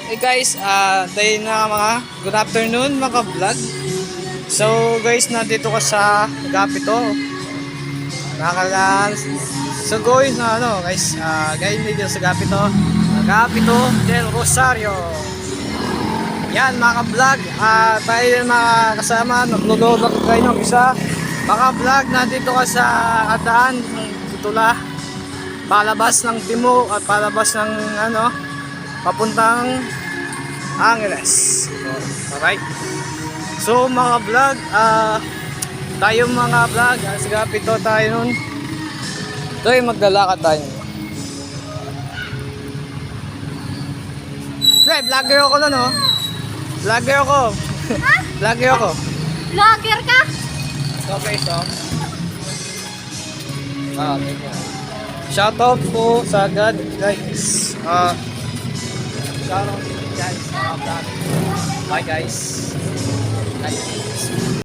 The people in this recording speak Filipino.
Hey guys, tayo na mga good afternoon mga vlog. So guys, nandito ko sa Agapito. Nakalan. So guys, guys dito sa Agapito del Rosario. Yan mga vlog, tayo mga kasama, naglo-load ako kayo ng isa. Mga vlog, nandito ka sa Ataan, Tutula, palabas ng Timog at palabas ng papuntang Angeles. Alright. So mga vlog, tayo mga vlog, sa Agapito tayo nun. Ito ay maglalakad tayo. Pre, vlogger ako nun, oh. Vlogger ako. Ha? Vlogger ako. Vlogger ka? Okay, so. Thank you. Shout out po sa God, guys. Shout out guys. Bye guys. Bye.